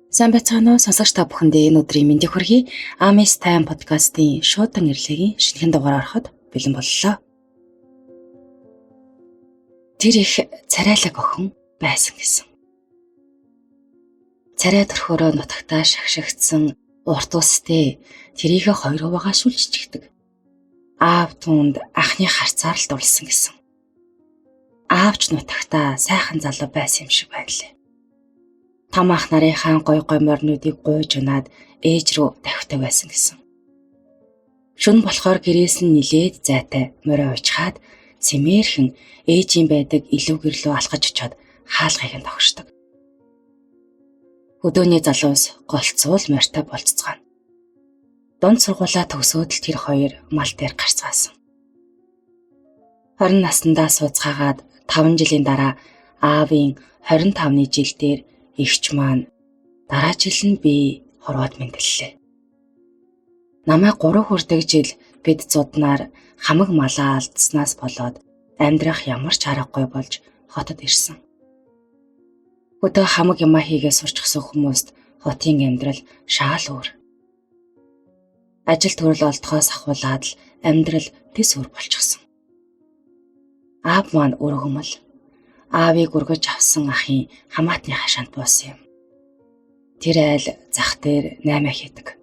Сайн байцгаана уу сонсогч та бүхэндээ энэ өдрийн мэндийг хүргэе. Amis Time podcast-ийн шуудан ирэлгийн шинэхэн дугаар ороход бэлэн боллоо. Тэр их царайлаг охин байсан гэсэн. Царай төрхөөрөө нутагтаа шагшигдсан урт устэй тэрийгэ хоёр хуваагаа шүлжчихдэг. Аав түүнд анхны харцаар л дурлсан гэсэн. Аавч нутагтаа сайхан залуу байсан юм шиг байлаа. Том ах нарынхаа гой морнуудыг гуйж унаад ээж рүү тавьтай байсан гэсэн. Шөнө болохоор гэрээс нь нилээд зайтай морой уучхаад цэмээрхэн ээжийн байдаг илүү гэрлөө алхаж очиод хаалгыг нь тогшдог. Өдөөний залуус голцуул морьтой болццгаана. Дунд сургуулаа төгсөөд л тэр хоёр мал дээр гарцгаасан. 20 наснда сууцгаагаад 5 жилийн дараа аавын 25-ны жил дээр эгч маань дараа жил нь би хорвоод мэндэллээ. Намайг 3 хүрдэг жил бид зуднаар хамаг малаа алдснаас болоод амьдрах ямар ч аргагүй болж хотод ирсэн. Өдөө хамаг юмаа хийгээ сурчсан хүмүүст хотын амьдрал шаал өөр. Ажил төрөл олдохоос ахуулаад л амьдрал дэс өөр болчихсон. Аав маань өргөмөл аавыг өргөж авсан ахын хамаатны хашаанд буусан юм. Тэр айл зах дээр 8 хийдэг.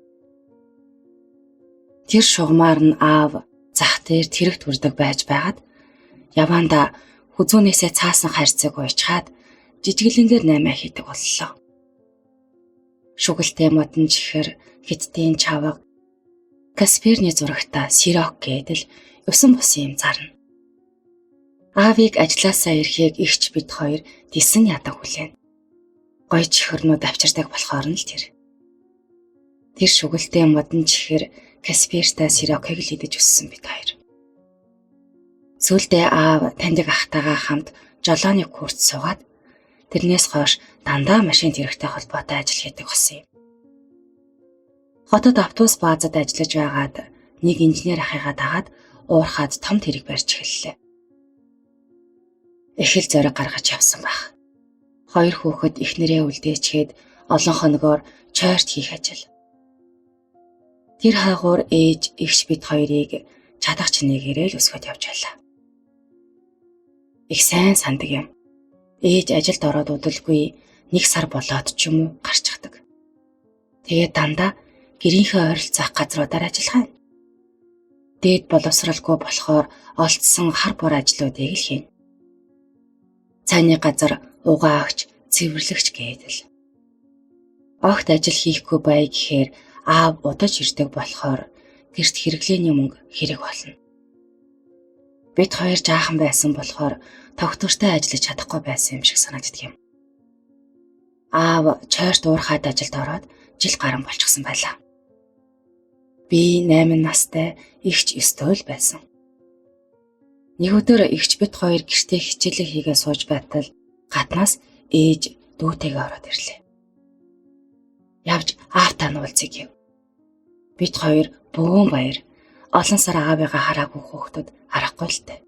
Тэр шугамар нь аав зах дээр тэрэг түрдэг байж байгаад яваанда хүзүүнээсээ цаасан харьцаг уйчхаад жижиглэнгээр 8 хийдэг боллоо. Шүгэлтэй модон чихэр хиттийн чавга Касперны зурагта сирок гэдэл усан бусан юм зарна. Аавыг ажилласаа ирэхийг ихч бид хоёр дисэн ядаг хүлээн. Гой чихэрнүүд авчирдаг болохоор нь л тэр. Тэр шүгэлтэй модон чихэр Каспертай сирокыг л идэж өссөн бид хоёр. Сүүлдээ аав таньдаг ахтайгаа хамт жолооны курс суугаад тэрнээс хойш дандаа машин тэрэгтэй холбоотой ажил хийдэг болсон юм. Хотод автобус баазад ажиллаж байгаад нэг инженер ахыгаа дагаад уурхаад том тэрэг барьж эхэллээ. Их л зориг гаргаж явсан баг. 2 хүүхэд эхнэрээ үлдээчгээд олон хоногоор чойрт хийх ажил. Тэр хаагуур ээж ихч бид хоёрыг чадах чинээгээрээ л өсгөд явж байлаа. Их сайн сандаг юм. Ээж ажилд ороод удалгүй 1 сар болоод ч юм уу гарчихдаг. Тэгээд дандаа гэрийнхээ ойролцоох газруудаар ажиллахаа. Дээд боловсралгүй болохоор олдсон хар бор ажлуудыг л хийнэ. Цайны газар угаагч, цэвэрлэгч гэдэл. Огт ажил хийхгүй бай гэхээр аав удаж ирдэг болохоор гэрт хэрэглээний мөнгө хэрэг болно. Бид хоёр жаахан байсан болохоор тогтвортой ажиллаж чадахгүй байсан юм шиг санагддаг юм. Аав чойрт уурхаад ажилд ороод жил гарan болчихсон байлаа. Би 8 настай ихч 9 байсан. Нэг өдөр ихч бид хоёр гэртээ хичээлээ хийгээ сууж байтал гаднаас ээж дүүтэйгээ ороод ирлээ. Явж аавтаа нуулцыг гэв. Бид хоёр бөөн баяр олон сар аавыгаа хараагүй хүүхдүүд харахгүй л дээ.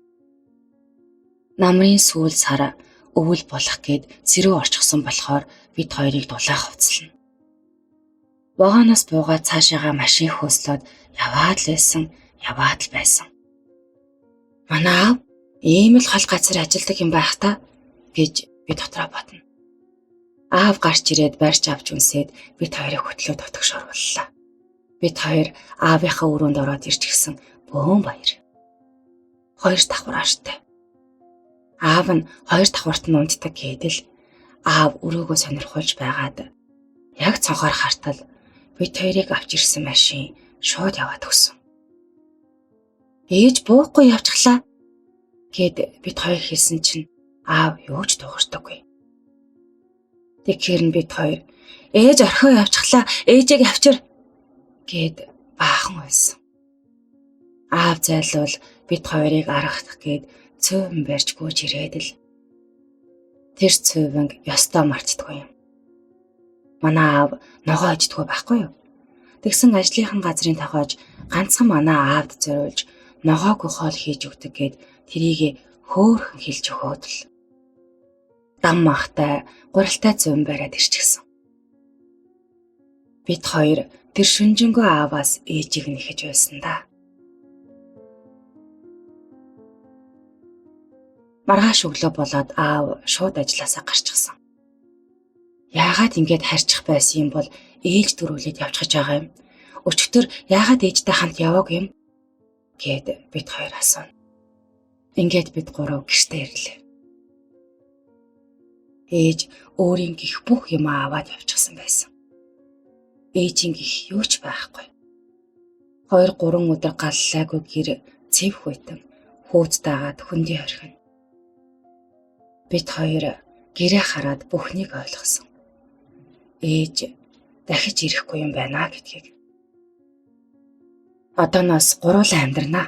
Намрын сүүл сар өвөл болох гээд сэрүү орчихсон болохоор бид хоёрыг дулаах хувцлана. Вагоноос буугаад цаашаага машин хөөслөөд яваад л байсан. Манай аав ийм л хол газар ажилладаг юм байх та гэж би дотроо бодно. Аав гарч ирээд барьж авч үнсээд бид хоёрыг хөтлөө дотгош орууллаа. Бид хоёр аавынхаа өрөөнд ороод ирж гисэн бөөн баяр. 2 давхар ааштай. Аав нь 2 давхарт нь унтдаг гэдэл аав өрөөгөө сонирхуулж байгаад яг цонхоор хартал бид хоёрыг авч ирсэн машин шууд яваад өгсөн. Ээж буухгүй явчихлаа гэд бид хоёр хэлсэн чинь аав юу ч дуурдаггүй. Тэгэхээр нь бид хоёр ээж орхио явчихлаа, ээжийг авчир гэд баахан уйлсан. Аав зайлвал бид хоёрыг аргах гээд цөөвөн барьж гүйж ирээд л тэр цөөвөнг ёстой мартдаггүй юм. Манай аав ногоо иждэггүй байхгүй юу? Тэгсэн ажлынхан газрын тохиож ганцхан манай аавд зориулж ногоогүй хоол хийж өгдөг гээд тэрийг хөөхөн хэлж өгөөд л. Дам махтай, гурилтай зүүн бариад ирчихсэн. Бид хоёр тэр шүнжэнгөө ааваас ээжийг нэхэж байсан да. Маргааш өглөө болоод аав шууд ажилласаа гарчихсан. Яагаад ингэж харьчих байсан юм бол ээлж дөрүүлээд явчихж байгаа юм. Өчигдөр яагаад ээжтэй хамт яваагүй юм гэд бид хоёр асуув. Ингээд бид гурав гэртээ ирлээ. Ээж өөрийн гих бүх юм аваад явчихсан байсан. Ээжийн гих юу ч байхгүй. 2-3 өдөр галлаагүй гэр цэвх үйтэн хөөд дагаад хөндий орхино. Бид хоёр гэрээ хараад бүхнийг ойлгосон. Ээж дахиж ирэхгүй юм байна гэдгийг. Одооноос гуруулаа амьдрнаа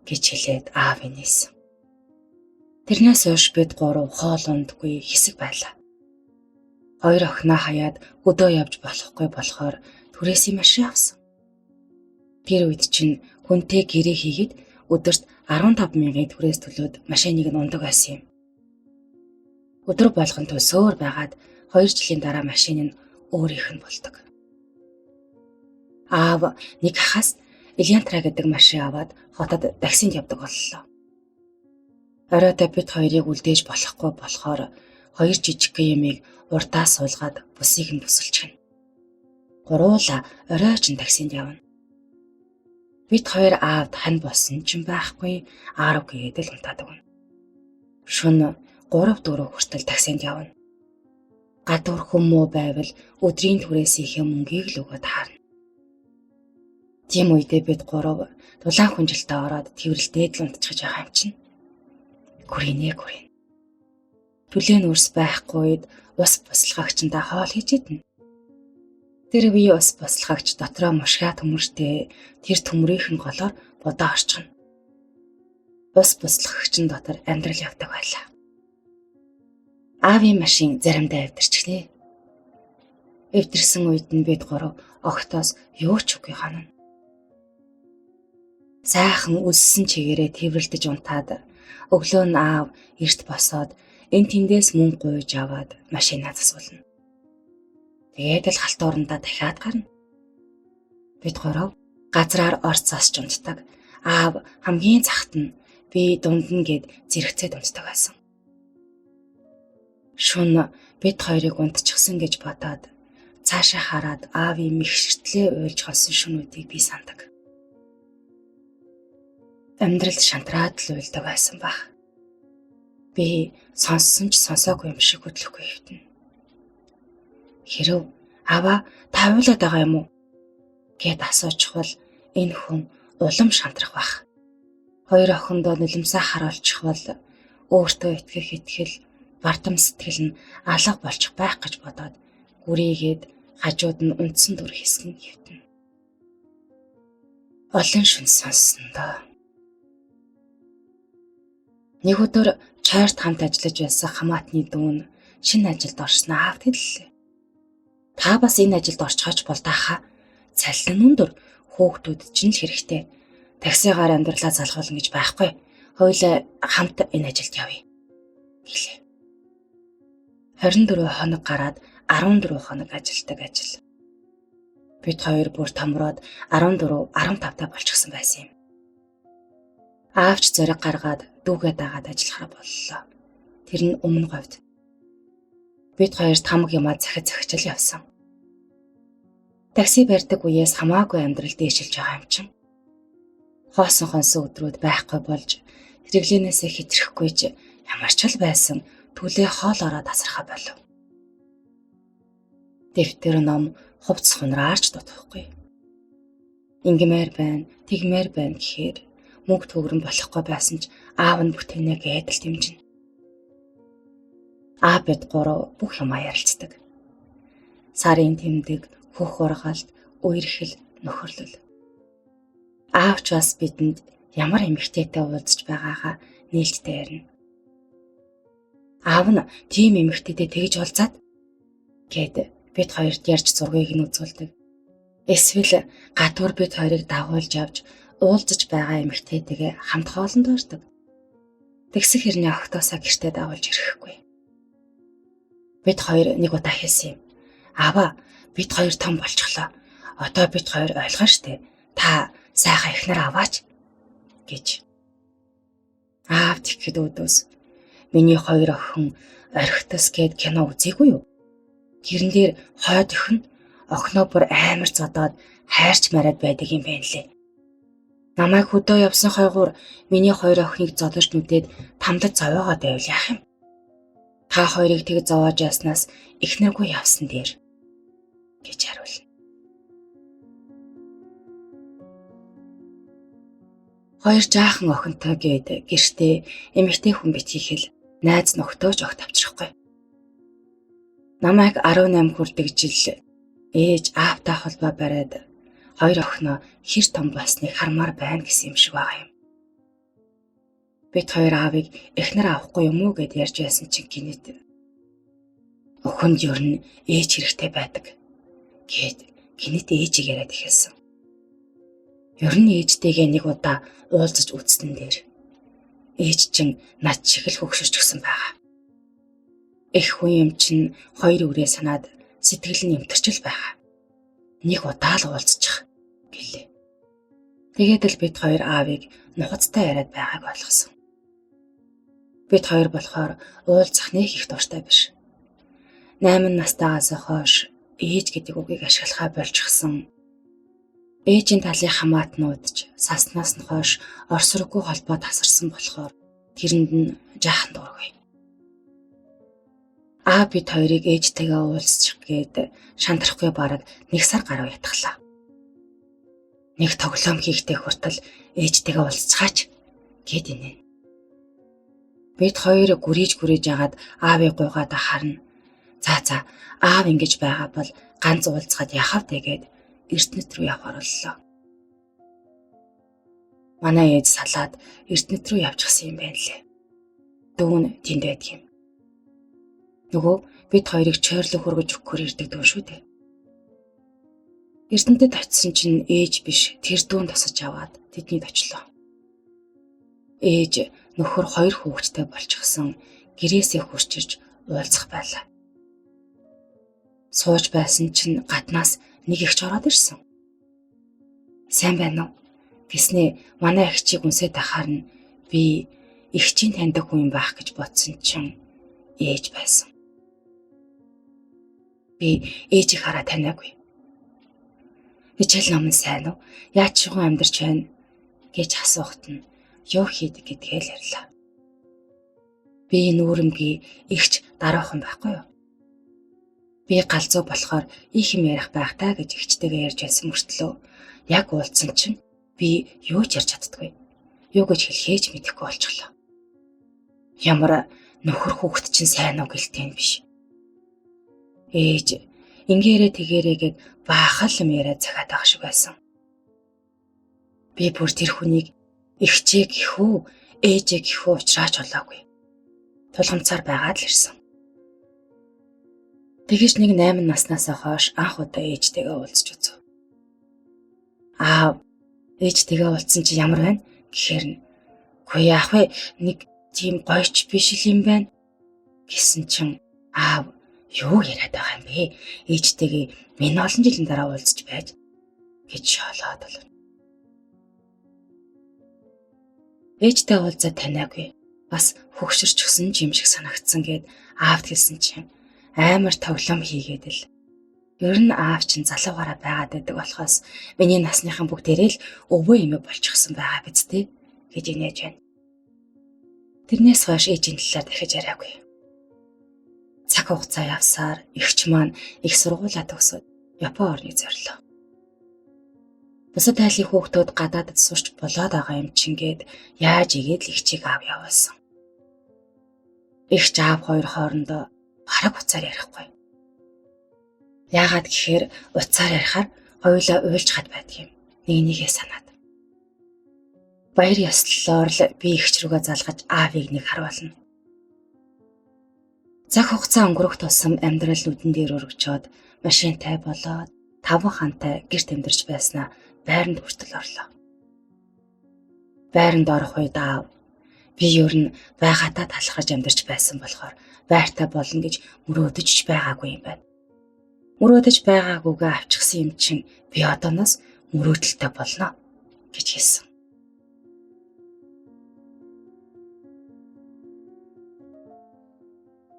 гэж хэлээд аав инээсэн. Тэрнээс хойш бид гурав хоолундгүй хэсэг байлаа. 2 охиноо хаяад өдөө явж болохгүй болохоор түрээсийн машин авсан. Тэр үед чинь хүнтэй гэрээ хийгээд өдөрт 15,000-ийн түрээс төлөөд машиныг нь ундаг байсан юм. Өдөр болгон төсөөр байгаад 2 жилийн дараа машин нь өөрийнх нь болдог. Аав нэг ахаас Элянтра гэдэг машин аваад хотод таксинд явдаг боллоо. Оройдоо бид хоёрыг үлдээж болохгүй болохоор 2 жижигхэн ямиг урдаа суулгаад бусыг нь бүсэлчихнэ. Гуруула оройч таксинд явна. Бид хоёр аавд хань болсон ч байхгүй 10 гээд л унтаадаг. Шөнө 3-4 хүртэл таксинд явна. Гадуур хүмүү байвал өдрийн түрээсийнхээ мөнгийг л өгöd харна. Тийм үедээ бид гурав дулаан хүнжилтээ ороод тэрвэрлдээд л унтчихж байгаа юм чинь. Гүрийнэ. Түлэн өрс байхгүй үед ус буслахагчдаа хоол хийж идэнэ. Тэр үе ус буслахагч дотроо мушгаа төмөртэй тэр төмрийнх нь голоор будаа орчихно. Ус буслахагчн дотор амьдрал явдаг байлаа. Аавын машин заримдаа эвдэрчлээ. Эвдэрсэн үед нь бид гурав огтоос юу ч үгүй ханана. Сайхан үлссэн чигээрээ тэрвэрлдэж унтаад өглөө нь аав эрт босоод энэ тэндээс мөнгө гуйж аваад машинаа засуулна. Тэгээд л халтуурандаа дахиад гарна. Бид гурав газраар орц засч унтдаг. Аав хамгийн захт нь би дунд нь гээд зэрэгцээд унтдаг байсан. Шөнө бид хоёрыг унтчихсан гэж бодоод цаашаа хараад аавын мэгшэртлээ уйлж холсон шөнүүдийг би сандаг. Амьдрал шантраад л уйлдаг байсан баг. Би сонссон ч сонсоогүй юм шиг хөдлөхгүй хэвтэн. Хэрв аваа тавуулаад байгаа юм уу гэд асуучихвал энэ хүн улам шантрах байх. 2 охиндоо нулимсаа харуулчихвал өөртөө итгэх бардам сэтгэл нь алга болчих байх гэж бодоод гүрийгээд хажууд нь үндсэн дүр хэсгэн хэвтэн. Олон шүн сонссон доо. Нэг өдөр чойрт хамт ажиллаж байсан хамаатны дүүн шинэ ажилд орсноо аавд хэллээ. Та бас энэ ажилд орчихооч бол даахаа. Цалин нь өндөр, хөөгтүүд чинь л хэрэгтэй. Таксигаар амьдралаа залгуулна гэж байхгүй. Хоёулаа хамт энэ ажилд явъя гэлээ. 24 хоног гараад 14 хоног ажилдаг ажил. Бид хоёр бүр томроод 14-15 болчихсон байсан юм. Аавч зориг гаргаад дүүгээ дагаад ажиллахаар боллоо. Тэр нь өмнө говьд. Бид хоёр тамга юмаа захичил явсан. Такси барьдаг үеэс хамаагүй амьдрал дээшилж байгаа юм чинь. Хоосон хонсон өдрүүд байхгүй болж хэрэглэнээсээ хэтрэхгүй ч ямар ч л байсан түлээ хоол ороод асархаа болов. Дэвтэр ном хувцс хунраарч дутахгүй. Ингмээр байна, тэгмээр байна гэхээр мөнгө төгрөн болохгүй байсан ч аав нь бүтээнэ гэдэл дэмжинэ. Аав бид гурав бүх юм ярилцдаг. Сарын тэмдэг, хөх ургаалт, үерхэл, нөхөрлөл. Аавч бас бидэнд ямар эмэгтэйтэй уулзч байгаагаа нээлттэй ярина. Аав нь тийм эмэгтэйтэй тэгж уулзаад гэд бид хоёрт ярьж зургийг нь үзүүлдэг. Эсвэл гадуур бид хоёрыг дагуулж авч уулзаж байгаа эмэгтэйтэйгээ хамт хоолнд ордог. Тэгсэх хэрний огтоосаа гэртээ дагуулж ирэхгүй. Бид хоёр нэг удаа хэлсэн юм. Аваа, бид хоёр том болчихлоо. Одоо бид хоёр ойлгоно штэ. Та сайхан эхнэр аваач гэж. Аав тэгэхэд өөдөөс миний хоёр охин орхитос гээд кино үзээгүй юу? Тэрэн дээр хойд охин охиноо бүр амар зодоод хайрч мараад байдаг юм байна лээ. Намайг хөдөө явсан хойгуур миний хоёр охиныг зодож нүдээд тамдад зовоогоод байвал яах юм? Та хоёрыг тэг зовоож яснаас эхнэргүй явсан дээр гэж хариулна. Хоёр жаахан охинтой гээд гэртээ эмэгтэй хүн битгийхэл найз нөхдөөж огт авчрахгүй. Намайг 18 хүрдэг жил ээж аавтай холбоо бариад хоёр охиноо хэр том болсныг хармаар байна гэсэн юм шиг байгаа юм. Бид хоёр аавыг эхнэр авахгүй юм уу гэд ярьж байсан чинь гинэт охинд ер нь ээж хэрэгтэй байдаг гэд гинэт ээжийг яриад эхэлсэн. Ер нь ээжтэйгээ нэг удаа уулзаж үзсэн дээр ээж чинь над шиг л хөгшөрч гсэн байгаа. Эх хүн юм чинь хоёр үрээ санаад сэтгэл нь эмтэрчл байгаа. Нэг удаа л уулзчих гэлээ. Тэгээд л бид хоёр аавыг нухацтай яриад байгааг ойлгосон. Бид хоёр болохоор уулзах нэг их дуртай биш. 8 настайгаас хойш ээж гэдэг үгийг ашиглахаа болчихсон. Ээжийн талын хамаатнууд ч саснаас нь хойш орсроггүй холбоо тасарсан болохоор тэрэнд нь жаахан дургүй. Бид хоёрыг ээжтэйгээ уулзчих гээд шантрахгүй бараг 1 сар гаруй ятглаа. Нэг тоглоом хийхдээ хүртэл ээжтэйгээ уулзцаач гээд инээ. Бид хоёр гүрийж агаад аавыг гуйгаад харна. За аав ингэж байгаа бол ганц уулзгаад яхав тэгээд эрдэнэт рүү явахаар боллоо. Манай ээж салаад эрдэнэт рүү явчихсан юм байна лээ. Дүүн тэнд байдаг юм. Нөгөө бид хоёрыг чойрлог хөргөж өгөхөр ирдэг дүү шүү дээ. Эрдэнэтэд очисон чинь ээж биш тэр дүүн тосож аваад тэднийг очлоо. Ээж нөхөр 2 хүүхэдтэй болчихсон гэрээсээ хурч ирж уулзах байлаа. Сууж байсан чинь гаднаас нэг ихч ороод ирсэн. Сайн байна уу? Гэснээ манай эгчийг үнсээд ахаар нь би эгчийн таньдаг хүн юм байх гэж бодсон чинь ээж байсан. Би ээжийг хараа таниагүй. Хичээл ном нь сайн уу? Яаж чигэн амьдарч байна гэж асуухт нь юу хийдэг гэдгээ л ярьлаа. Би нүүрэмгийн эгч дараахан байхгүй юу? Би галзуу болохоор их юм ярих байх таа гэж эгчтэйгээ ярьж байсан мөртлөө яг уулзсан чинь би юу ч ярьж чаддаггүй. Юу гэж хэлхээж мэдэхгүй болчихлоо. Ямар нөхөр хүүхэд чинь сайн уу гэлтэй биш. Ээж ингээрээ тэгээрээгээд баахал юм яриад цагаад байх шиг байсан. Би бүр тэр хүнийг эгчээ гэхүү, ээжээ гэхүү уучраач болоогүй. Тулгамцаар байгаад л ирсэн. Тэгэж нэг 8 наснаас хойш анх удаа ээжтэйгээ уулзч үзв. Ээжтэйгээ уулзсан чи ямар байна гэхээр нь "Гүй яах вэ? Нэг тийм гойч биш л юм байна" гэсэн чинь юу яриад байгаа юм бэ? Ээжтэйгээ минь олон жилийн дараа уулзч байж гэж шоолоод бол. Ээжтэй уулзаад таниагүй. Бас хөгшөрчихсөн юм шиг санагдсан гэд аавд хэлсэн чинь амар тоглоом хийгээд л. Ер нь аав чинь залуугаараа байгаад байдаг болохоос миний насныхан бүгдээрээ л өвөө эмээ болчихсон байгаа биз дээ гэж инээж байна. Тэрнээс хойш ээжийн талаар дахиж яриагүй. Цаг хугацаа явсаар эгч маань их сургуулаа төгсөөд Япон орныг зорилоо. Бусад айлын хүүхдүүд гадаадд сурч болоод байгаа юм чингээд яаж игээд л эгчийг аав явуулсан. Эгч аав хоёр хоорондоо бараг уцаар ярихгүй. Яагаад гэхээр уцаар ярихаар хоёулаа уйлж хад байдаг юм. Нэгнийгээ санаад. Баяр ёслолоор л би эгч рүүгээ залгаж аавыг нэг харуулна. Цаг хугацаа өнгөрөх тусам амьдрал нүдэн дээр өргөжөөд машинтай болоод 5 хантай гэрт амьдарч байснаа байранд хүртэл орлоо. Байранд орох үед аав би ер нь байгаатай талхаж амьдарч байсан болохоор байртай болно гэж мөрөөдөж байгаагүй юм байна. Мөрөөдөж байгаагүйгээ авчихсан юм чинь би одооноос мөрөөдөлтэй болно гэж хэлсэн.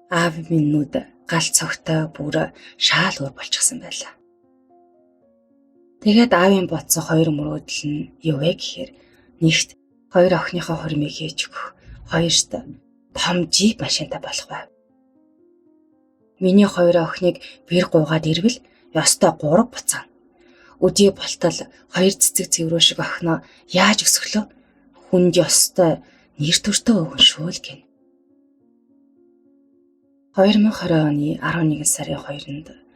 Аав минь нүд гал цогтой бүр шаал уур болчихсон байлаа. Тэгээд аавын бодсон хоёр мөрөөдөл нь юу вэ гэхээр нэгт хоёр охиныхоо хормыг хийж өгөх, хоёрт том жип машинтай болох байв. Миний хоёр охиныг бэр гуугаад ирвэл ёстой 3 буцаана. Өдий болтол 2 цэцэг цэврүү шиг охиноо яаж өсгөлөө хүнд ёстой нэр төртөө өгөн шүүл гин. 2020 оны 11 сарын 2-нд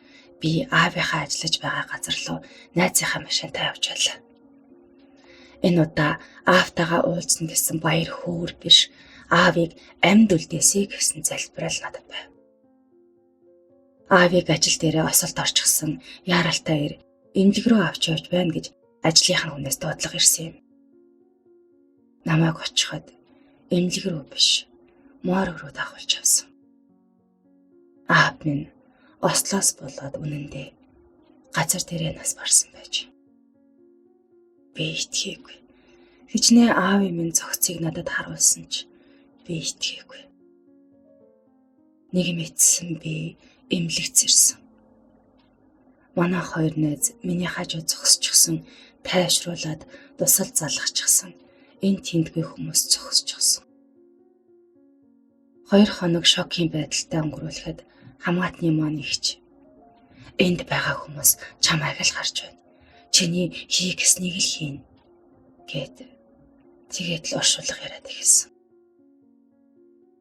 би аавынхаа ажиллаж байгаа газар руу найзынхаа машинтай явж байлаа. Энэ удаа аавтайгаа уулзна гэсэн баяр хөөр биш, аавыг амьд үлдээсэй гэсэн залбирал надад байв. Аавыг ажил дээрээ осолд орчихсон яаралтай ир эмнэлэг рүү авч явж байна гэж ажлынхаа хүнээс дуудлага ирсэн юм. Намайг очиход эмнэлэг рүү биш, морг руу дагуулж авсан. Аав минь Ослоос болоод үнэндээ газар дээрээ нас барсан байж. Би итгээгүй. Хичнээн аавын минь цогцыг надад харуулсан ч би итгээгүй. Нэг мэдсэн би эмнэлэгт ирсэн. Манай хоёр найз миний хажуу зогсчихсон, тайвшруулад тусал залгачихсан. Энэ тэмдгүй хүмүүс зогсчихсон. 2 хоног шокийн байдалтай өнгөрүүлэхэд хамгаатны маань ихч энд байгаа хүмүүс чамайг л харж байна. Чиний хий гэснийг л хийн гэд тэгээд л оршуулга яриад эхэлсэн.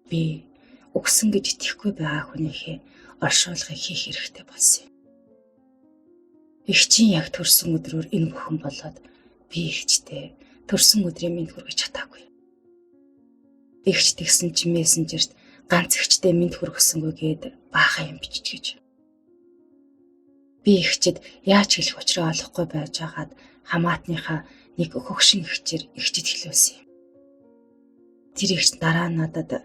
Би өгсөн гэж итгэхгүй байгаа хүнийхээ оршуулгыг хийх хэрэгтэй болсон юм. Игчийн яг төрсөн өдрөөр энэ бүхэн болоод би игчтэй төрсөн өдрийн мэнд хүргэж чадаагүй. Игч тэгсэн чинь мессенжерт ганц игчтэй мэд хүргэсэнгүй гээд баахан юм бичиж. Би игчэд яаж хэлэх учраа олохгүй байж байгаад хамаатныхаа нэг хөгшин игчээр игчэд хэлүүлсэн юм. Тэр игч дараа надад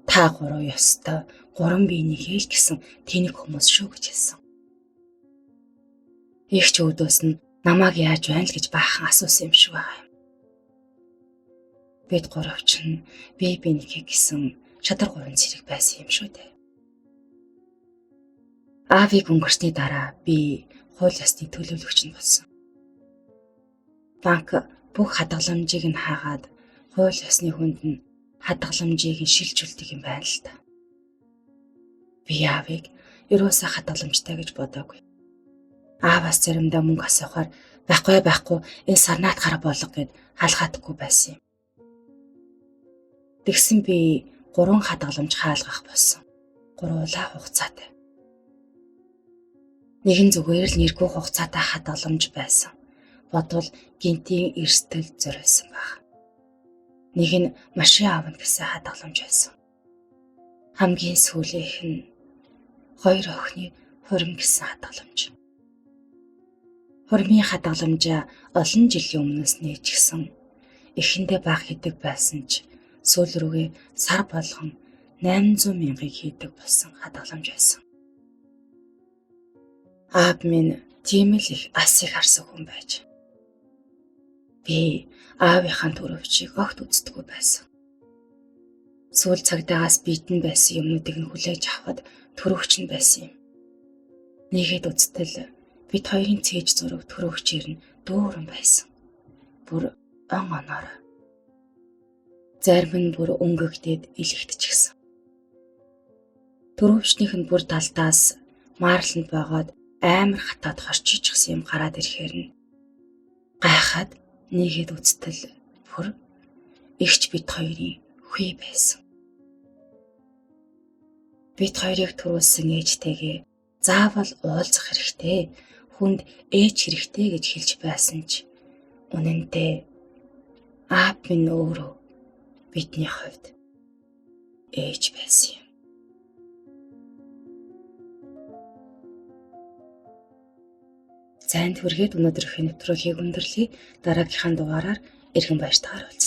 та 3 ёстой 3 биенийг хээл гэсэн тэнэг хүмүүс шүү гэж хэлсэн. Игч өөдөөс нь намайг яаж байна л гэж баахан асуусан юм шиг байгаа юм. Бид 3 чинь бие биенийхээ гэсэн шадар 3 зэрэг байсан юм шүү дээ. Аавыг өнгөрсний дараа би хууль ёсны төлөөлөгч нь болсон. Банк бүх хадгаламжийг нь хаагаад хууль ёсны хүнд нь хадгаламжийг нь шилжүүлдэг юм байна л та. Би аавыг ерөөсөө хадгаламжтай гэж бодоогүй. Ааваас заримдаа мөнгө асуухаар байхгүй энэ сарнаат гараа болго гэд халгаадаггүй байсан юм. Тэгсэн би 3 хадгаламж хаалгах болсон. 3 улаан хугацаатай. Нэгэн зүгээр л нэргүй хугацаатай хадгаламж байсан. Бодвол гинтийн эрсдэл зориулсан баг. Нэг нь машин аавна гэсэн хадгаламж байсан. Хамгийн сүүлийнх нь 2 охины хурим гэсэн хадгаламж. Хурмын хадгаламжаа олон жилийн өмнөөс нээчихсэн. Эхэндээ баг хийдэг байсан ч сүүл рүүгээ сар болгон 800 мянгаыг хийдэг болсон хадгаламж байсан. Аав минь тийм л их асыг харсан хүн байж. Би аавынхаа төрөвчийг огт үздэггүй байсан. Сүүл цагдаагаас битэн байсан юмнуудыг нь хүлээж авахд төрөвч нь байсан юм. Нэгэд үздэл бид хоёрын цээж зураг төрөвчээр нь дүүрэн байсан. Бүр он оноор. Зарим нь бүр өнгөгдөөд илэгдчихсэн. Төрөвчнийх нь бүр талдаас маарланд байгаад амар хатаад хорчижчихсан юм гараад ирэхээр нь гайхаад нэгэд үздэл бүр игч бид хоёрын хүй байсан. Бид хоёрыг төрүүлсэн ээжтэйгээ заавал уулзах хэрэгтэй, хүнд ээж хэрэгтэй гэж хэлж байсан ч үнэндээ аав минь өөрөө бидний хувьд ээж байсан юм. Зайд хүргээд өнөөдрийнхөө нэвтрүүлгийг өндөрлөе. Дараагийнхаа дугаараар эргэн баяртайгаар уулзъя.